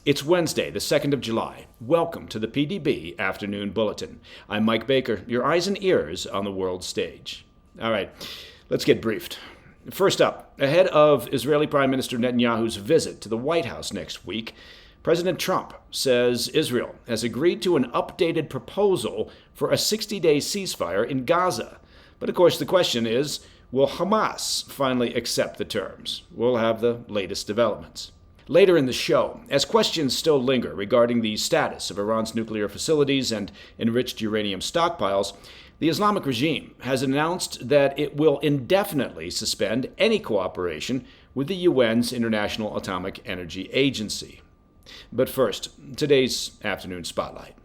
It's Wednesday, the 2nd of July. Welcome to the PDB Afternoon Bulletin. I'm Mike Baker, your eyes and ears on the world stage. All right, let's get briefed. First up, ahead of Israeli Prime Minister Netanyahu's visit to the White House next week, President Trump says Israel has agreed to an updated proposal for a 60-day ceasefire in Gaza. But of course, the question is, will Hamas finally accept the terms? We'll have the latest developments. Later in the show, as questions still linger regarding the status of Iran's nuclear facilities and enriched uranium stockpiles, the Islamic regime has announced that it will indefinitely suspend any cooperation with the UN's International Atomic Energy Agency. But first, today's afternoon spotlight.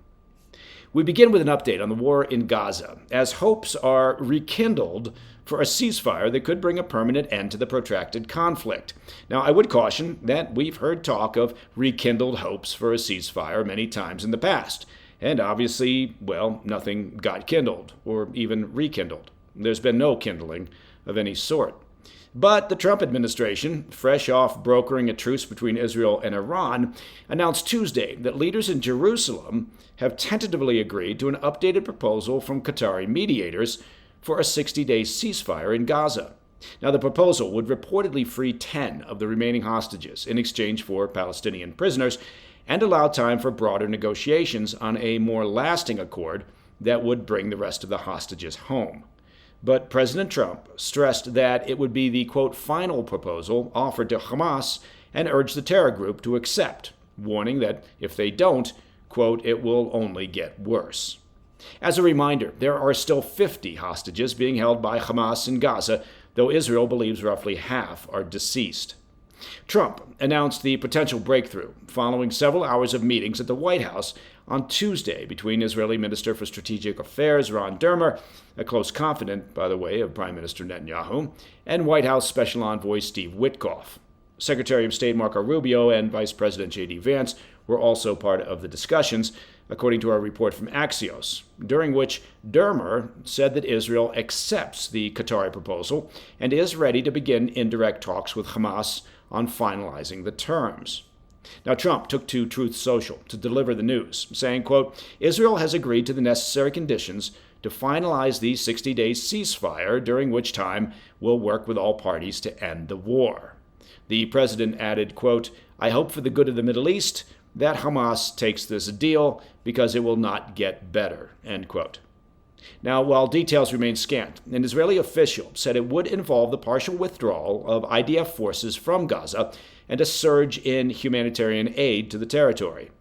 We begin with an update on the war in Gaza, as hopes are rekindled for a ceasefire that could bring a permanent end to the protracted conflict. Now, I would caution that we've heard talk of rekindled hopes for a ceasefire many times in the past, and obviously, well, nothing got kindled or even rekindled. There's been no kindling of any sort. But the Trump administration, fresh off brokering a truce between Israel and Iran, announced Tuesday that leaders in Jerusalem have tentatively agreed to an updated proposal from Qatari mediators for a 60-day ceasefire in Gaza. Now, the proposal would reportedly free 10 of the remaining hostages in exchange for Palestinian prisoners and allow time for broader negotiations on a more lasting accord that would bring the rest of the hostages home. But President Trump stressed that it would be the, quote, final proposal offered to Hamas and urged the terror group to accept, warning that if they don't, quote, it will only get worse. As a reminder, there are still 50 hostages being held by Hamas in Gaza, though Israel believes roughly half are deceased. Trump announced the potential breakthrough following several hours of meetings at the White House on Tuesday between Israeli Minister for Strategic Affairs Ron Dermer, a close confidant, by the way, of Prime Minister Netanyahu, and White House Special Envoy Steve Witkoff. Secretary of State Marco Rubio and Vice President J.D. Vance were also part of the discussions, according to our report from Axios, during which Dermer said that Israel accepts the Qatari proposal and is ready to begin indirect talks with Hamas on finalizing the terms. Now, Trump took to Truth Social to deliver the news, saying, quote, Israel has agreed to the necessary conditions to finalize the 60-day ceasefire, during which time we'll work with all parties to end the war. The president added, quote, I hope for the good of the Middle East that Hamas takes this deal because it will not get better, end quote. Now, while details remain scant, an Israeli official said it would involve the partial withdrawal of IDF forces from Gaza and a surge in humanitarian aid to the territory.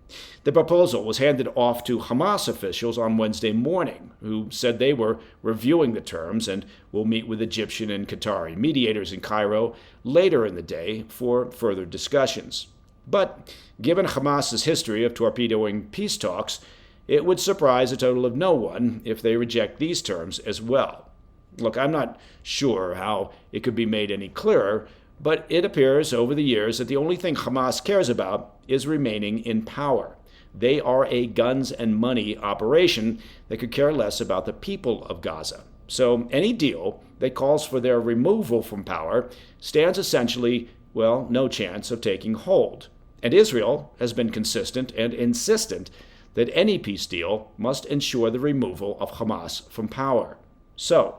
The proposal was handed off to Hamas officials on Wednesday morning, who said they were reviewing the terms and will meet with Egyptian and Qatari mediators in Cairo later in the day for further discussions. But given Hamas's history of torpedoing peace talks, it would surprise a total of no one if they reject these terms as well. Look, I'm not sure how it could be made any clearer, but it appears over the years that the only thing Hamas cares about is remaining in power. They are a guns and money operation that could care less about the people of Gaza. So any deal that calls for their removal from power stands essentially, well, no chance of taking hold. And Israel has been consistent and insistent that any peace deal must ensure the removal of Hamas from power. So,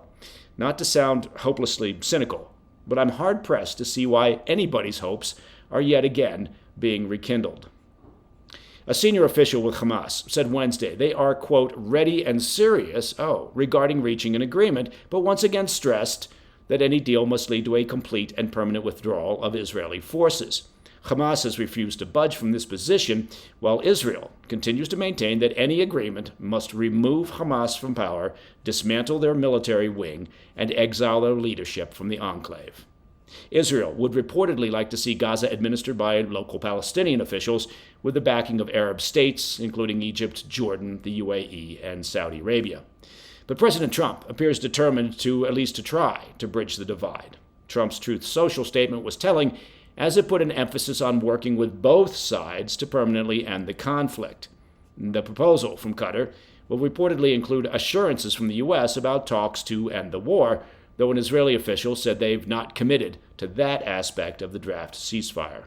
not to sound hopelessly cynical, but I'm hard-pressed to see why anybody's hopes are yet again being rekindled. A senior official with Hamas said Wednesday they are, quote, ready and serious, regarding reaching an agreement, but once again stressed that any deal must lead to a complete and permanent withdrawal of Israeli forces. Hamas has refused to budge from this position, while Israel continues to maintain that any agreement must remove Hamas from power, dismantle their military wing, and exile their leadership from the enclave. Israel would reportedly like to see Gaza administered by local Palestinian officials with the backing of Arab states, including Egypt, Jordan, the UAE, and Saudi Arabia. But President Trump appears determined to at least to try to bridge the divide. Trump's Truth Social statement was telling, as it put an emphasis on working with both sides to permanently end the conflict. The proposal from Qatar will reportedly include assurances from the U.S. about talks to end the war, though an Israeli official said they've not committed to that aspect of the draft ceasefire.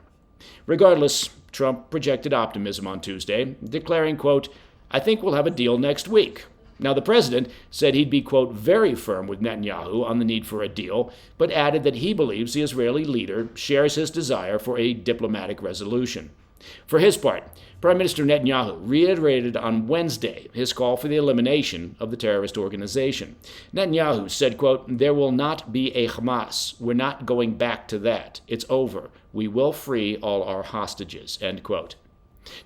Regardless, Trump projected optimism on Tuesday, declaring, quote, "I think we'll have a deal next week." Now, the president said he'd be, quote, "very firm with Netanyahu on the need for a deal," but added that he believes the Israeli leader shares his desire for a diplomatic resolution. For his part, Prime Minister Netanyahu reiterated on Wednesday his call for the elimination of the terrorist organization. Netanyahu said, quote, "There will not be a Hamas. We're not going back to that. It's over. We will free all our hostages," end quote.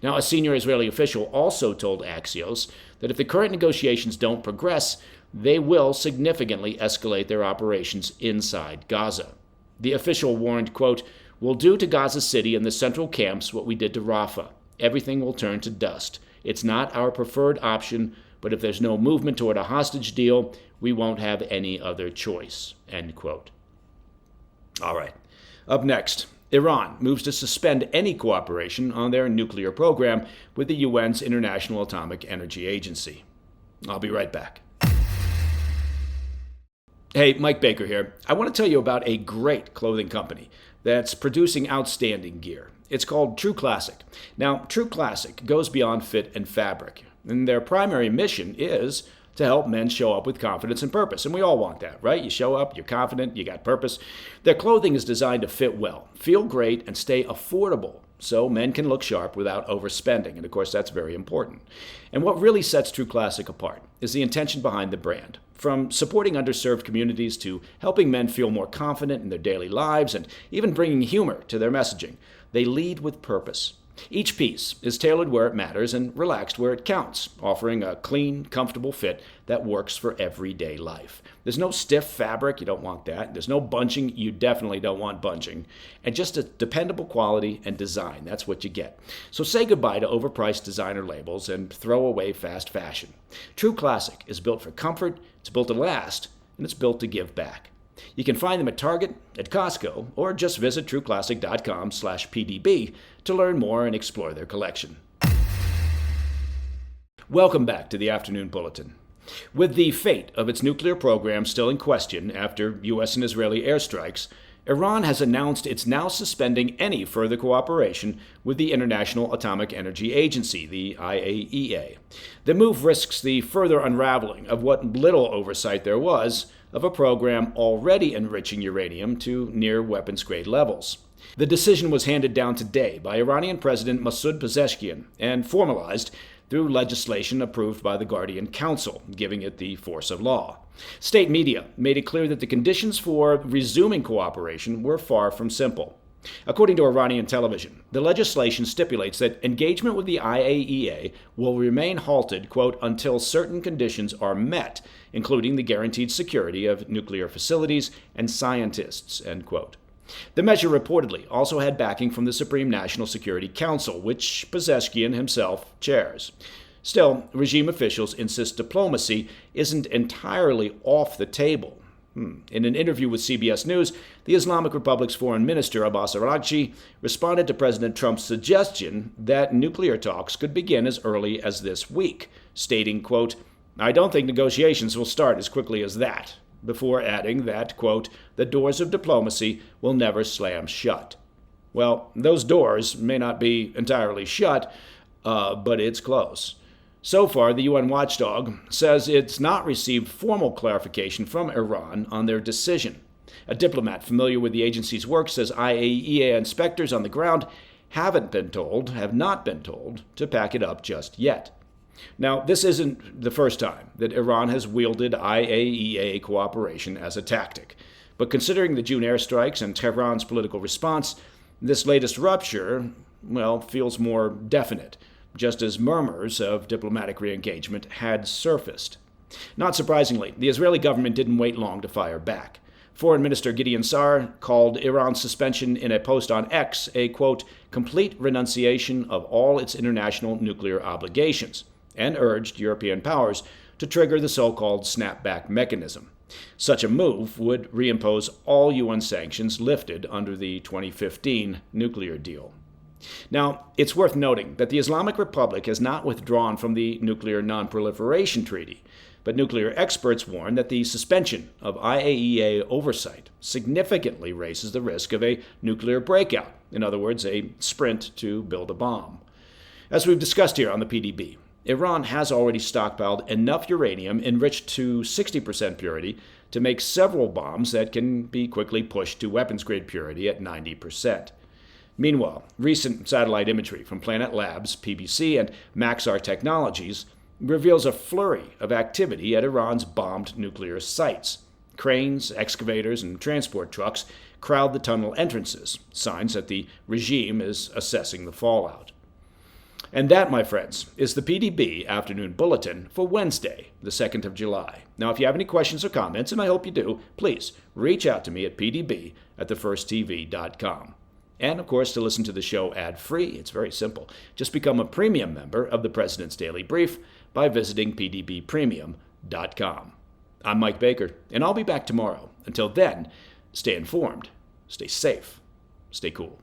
Now, a senior Israeli official also told Axios that if the current negotiations don't progress, they will significantly escalate their operations inside Gaza. The official warned, quote, "We'll do to Gaza City and the central camps what we did to Rafah. Everything will turn to dust. It's not our preferred option, but if there's no movement toward a hostage deal, we won't have any other choice," end quote. All right. Up next, Iran moves to suspend any cooperation on their nuclear program with the UN's International Atomic Energy Agency. I'll be right back. Hey, Mike Baker here. I want to tell you about a great clothing company that's producing outstanding gear. It's called True Classic. Now, True Classic goes beyond fit and fabric, and their primary mission is to help men show up with confidence and purpose. And we all want that, right? You show up, you're confident, you got purpose. Their clothing is designed to fit well, feel great, and stay affordable, so men can look sharp without overspending. And of course, that's very important. And what really sets True Classic apart is the intention behind the brand. From supporting underserved communities to helping men feel more confident in their daily lives and even bringing humor to their messaging, they lead with purpose. Each piece is tailored where it matters and relaxed where it counts, offering a clean, comfortable fit that works for everyday life. There's no stiff fabric, you don't want that. There's no bunching, you definitely don't want bunching. And just a dependable quality and design, that's what you get. So say goodbye to overpriced designer labels and throw away fast fashion. True Classic is built for comfort, it's built to last, and it's built to give back. You can find them at Target, at Costco, or just visit trueclassic.com/PDB to learn more and explore their collection. Welcome back to the Afternoon Bulletin. With the fate of its nuclear program still in question after U.S. and Israeli airstrikes, Iran has announced it's now suspending any further cooperation with the International Atomic Energy Agency, the IAEA. The move risks the further unraveling of what little oversight there was of a program already enriching uranium to near weapons-grade levels. The decision was handed down today by Iranian President Masoud Pezeshkian and formalized through legislation approved by the Guardian Council, giving it the force of law. State media made it clear that the conditions for resuming cooperation were far from simple. According to Iranian television, the legislation stipulates that engagement with the IAEA will remain halted, quote, until certain conditions are met, including the guaranteed security of nuclear facilities and scientists, end quote. The measure reportedly also had backing from the Supreme National Security Council, which Pezeshkian himself chairs. Still, regime officials insist diplomacy isn't entirely off the table. In an interview with CBS News, the Islamic Republic's Foreign Minister Abbas Araghchi responded to President Trump's suggestion that nuclear talks could begin as early as this week, stating, quote, "I don't think negotiations will start as quickly as that," before adding that, quote, "the doors of diplomacy will never slam shut." Well, those doors may not be entirely shut, but it's close. So far, the UN Watchdog says it's not received formal clarification from Iran on their decision. A diplomat familiar with the agency's work says IAEA inspectors on the ground have not been told to pack it up just yet. Now, this isn't the first time that Iran has wielded IAEA cooperation as a tactic. But considering the June airstrikes and Tehran's political response, this latest rupture, well, feels more definite, just as murmurs of diplomatic re-engagement had surfaced. Not surprisingly, the Israeli government didn't wait long to fire back. Foreign Minister Gideon Sa'ar called Iran's suspension in a post on X a, quote, complete renunciation of all its international nuclear obligations, and urged European powers to trigger the so-called snapback mechanism. Such a move would reimpose all UN sanctions lifted under the 2015 nuclear deal. Now, it's worth noting that the Islamic Republic has not withdrawn from the Nuclear Non-Proliferation Treaty. But nuclear experts warn that the suspension of IAEA oversight significantly raises the risk of a nuclear breakout. In other words, a sprint to build a bomb. As we've discussed here on the PDB, Iran has already stockpiled enough uranium enriched to 60% purity to make several bombs that can be quickly pushed to weapons-grade purity at 90%. Meanwhile, recent satellite imagery from Planet Labs, PBC, and Maxar Technologies reveals a flurry of activity at Iran's bombed nuclear sites. Cranes, excavators, and transport trucks crowd the tunnel entrances, signs that the regime is assessing the fallout. And that, my friends, is the PDB Afternoon Bulletin for Wednesday, the 2nd of July. Now, if you have any questions or comments, and I hope you do, please reach out to me at pdb@thefirsttv.com. And, of course, to listen to the show ad-free, it's very simple. Just become a premium member of the President's Daily Brief by visiting pdbpremium.com. I'm Mike Baker, and I'll be back tomorrow. Until then, stay informed, stay safe, stay cool.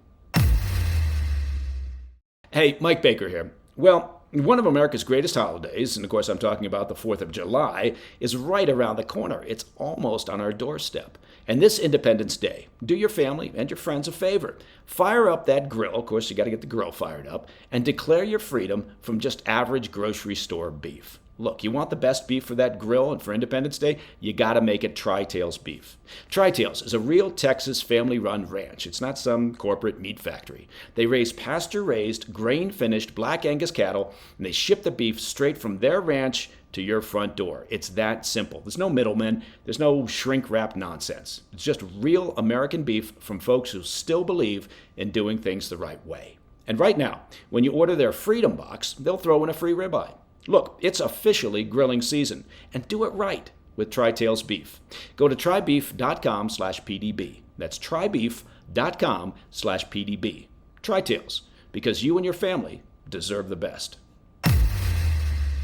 Hey, Mike Baker here. Well, one of America's greatest holidays, and of course I'm talking about the 4th of July, is right around the corner. It's almost on our doorstep. And this Independence Day, do your family and your friends a favor. Fire up that grill, of course you got to get the grill fired up, and declare your freedom from just average grocery store beef. Look, you want the best beef for that grill and for Independence Day? You got to make it TryTails beef. TryTails is a real Texas family-run ranch. It's not some corporate meat factory. They raise pasture-raised, grain-finished Black Angus cattle, and they ship the beef straight from their ranch to your front door. It's that simple. There's no middlemen. There's no shrink-wrap nonsense. It's just real American beef from folks who still believe in doing things the right way. And right now, when you order their Freedom Box, they'll throw in a free ribeye. Look, it's officially grilling season, and do it right with TryTails beef. Go to trybeef.com/PDB. That's trybeef.com/PDB. TryTails, because you and your family deserve the best.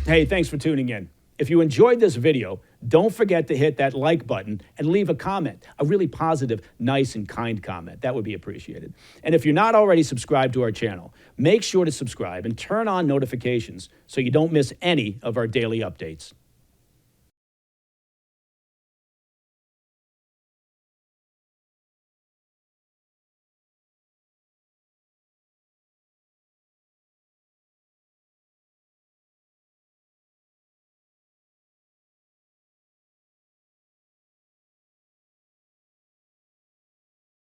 Hey, thanks for tuning in. If you enjoyed this video, don't forget to hit that like button and leave a comment, a really positive, nice, and kind comment. That would be appreciated. And if you're not already subscribed to our channel, make sure to subscribe and turn on notifications so you don't miss any of our daily updates.